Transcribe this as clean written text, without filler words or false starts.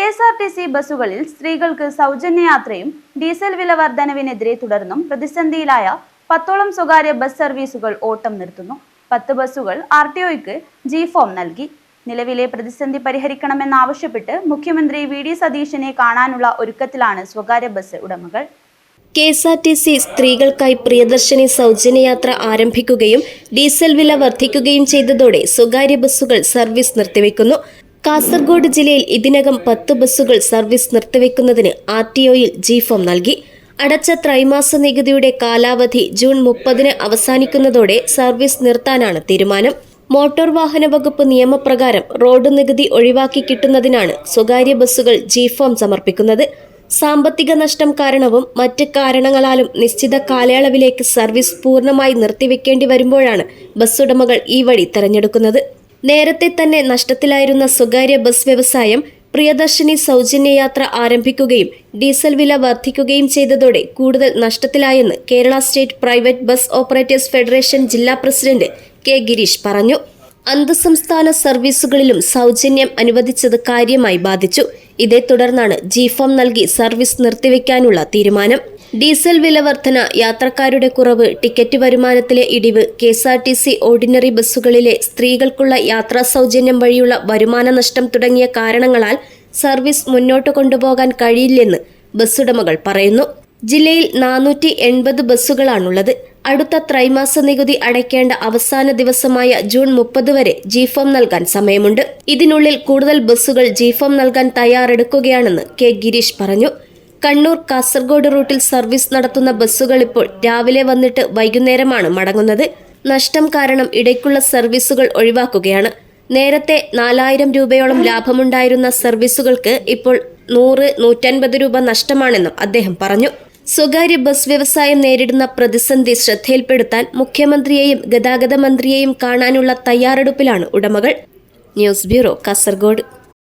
KSRTC ബസ്സുകളിൽ സ്ത്രീകൾക്ക് സൗജന്യയാത്രയും diesel വില വർധനവിനെതിരെ തുടർന്നും പ്രതിസന്ധിയിലായ 10ഓളം സ്വകാര്യ ബസ് സർവീസുകൾ ഓട്ടം നിർത്തുന്നു. 10 ബസ്സുകൾ RTOയ്ക്ക് G-ഫോം നൽകി. നിലവിലെ പ്രതിസന്ധി പരിഹരിക്കണമെന്നാവശ്യപ്പെട്ട് മുഖ്യമന്ത്രി VD സതീശനെ കാണാനുള്ള ഒരുക്കത്തിലാണ് സ്വകാര്യ ബസ് ഉടമകൾ. KSRTC സ്ത്രീകൾക്കായി പ്രിയദർശിനി സൗജന്യയാത്ര ആരംഭിക്കുകയും ഡീസൽ വില വർദ്ധിക്കുകയും ചെയ്തതോടെ സ്വകാര്യ ബസ്സുകൾ സർവീസ് നിർത്തിവെക്കുന്നു. കാസർഗോഡ് ജില്ലയിൽ ഇതിനകം 10 ബസ്സുകൾ സർവീസ് നിർത്തിവെക്കുന്നതിന് RTOയിൽ G-ഫോം നൽകി. അടച്ച ത്രൈമാസ നികുതിയുടെ കാലാവധി ജൂൺ 30 അവസാനിക്കുന്നതോടെ സർവീസ് നിർത്താനാണ് തീരുമാനം. മോട്ടോർ വാഹന വകുപ്പ് നിയമപ്രകാരം റോഡ് നികുതി ഒഴിവാക്കി കിട്ടുന്നതിനാണ് സ്വകാര്യ ബസ്സുകൾ G-ഫോം സമർപ്പിക്കുന്നത്. സാമ്പത്തിക നഷ്ടം കാരണവും മറ്റ് കാരണങ്ങളാലും നിശ്ചിത കാലയളവിലേക്ക് സർവീസ് പൂർണ്ണമായി നിർത്തിവെക്കേണ്ടി വരുമ്പോഴാണ് ബസ്സുടമകൾ ഈ വഴി തെരഞ്ഞെടുക്കുന്നത്. നേരത്തെ തന്നെ നഷ്ടത്തിലായിരുന്ന സ്വകാര്യ ബസ് വ്യവസായം പ്രിയദർശിനി സൗജന്യയാത്ര ആരംഭിക്കുകയും ഡീസൽ വില വർദ്ധിക്കുകയും ചെയ്തതോടെ കൂടുതൽ നഷ്ടത്തിലായെന്ന് Kerala state private bus operators federation ജില്ലാ പ്രസിഡന്റ് K. ഗിരീഷ് പറഞ്ഞു. അന്തർസംസ്ഥാന സർവീസുകളിലും സൗജന്യം അനുവദിച്ചത് കാര്യമായി ബാധിച്ചു. ഇതേ തുടർന്നാണ് G-ഫോം നൽകി സർവീസ് നിർത്തിവെക്കാനുള്ള തീരുമാനം. ഡീസൽ വില വർധന, യാത്രക്കാരുടെ കുറവ്, ടിക്കറ്റ് വരുമാനത്തിലെ ഇടിവ്, KSRTC ഓർഡിനറി ബസ്സുകളിലെ സ്ത്രീകൾക്കുള്ള യാത്രാ സൗജന്യം വഴിയുള്ള വരുമാന നഷ്ടം തുടങ്ങിയ കാരണങ്ങളാൽ സർവീസ് മുന്നോട്ട് കൊണ്ടുപോകാൻ കഴിയില്ലെന്ന് ബസ്സുടമകൾ പറയുന്നു. ജില്ലയിൽ 480 ബസ്സുകളാണുള്ളത്. അടുത്ത ത്രൈമാസ നികുതി അടയ്ക്കേണ്ട അവസാന ദിവസമായ ജൂൺ 30 വരെ G-ഫോം നൽകാൻ സമയമുണ്ട്. ഇതിനുള്ളിൽ കൂടുതൽ ബസ്സുകൾ G-ഫോം നൽകാൻ തയ്യാറെടുക്കുകയാണെന്ന് K. ഗിരീഷ് പറഞ്ഞു. കണ്ണൂർ കാസർഗോഡ് റൂട്ടിൽ സർവീസ് നടത്തുന്ന ബസ്സുകൾ ഇപ്പോൾ രാവിലെ വന്നിട്ട് വൈകുന്നേരമാണ് മടങ്ങുന്നത്. നഷ്ടം കാരണം ഇടയ്ക്കുള്ള സർവീസുകൾ ഒഴിവാക്കുകയാണ്. നേരത്തെ 4000 രൂപയോളം ലാഭമുണ്ടായിരുന്ന സർവീസുകൾക്ക് ഇപ്പോൾ 100-150 രൂപ നഷ്ടമാണെന്നും അദ്ദേഹം പറഞ്ഞു. സ്വകാര്യ ബസ് വ്യവസായം നേരിടുന്ന പ്രതിസന്ധി ശ്രദ്ധയിൽപ്പെടുത്താൻ മുഖ്യമന്ത്രിയെയും ഗതാഗത മന്ത്രിയെയും കാണാനുള്ള തയ്യാറെടുപ്പിലാണ് ഉടമകൾ. News bureau, Kasaragod.